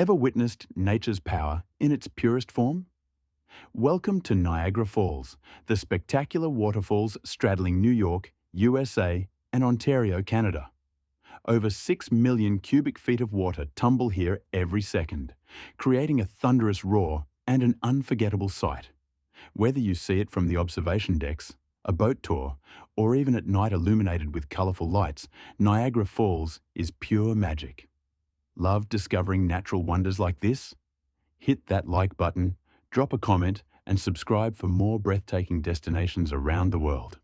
Ever witnessed nature's power in its purest form? Welcome to Niagara Falls, the spectacular waterfalls straddling New York, USA, and Ontario, Canada. Over 6 million cubic feet of water tumble here every second, creating a thunderous roar and an unforgettable sight. Whether you see it from the observation decks, a boat tour, or even at night illuminated with colourful lights, Niagara Falls is pure magic. Love discovering natural wonders like this? Hit that like button, drop a comment, and subscribe for more breathtaking destinations around the world.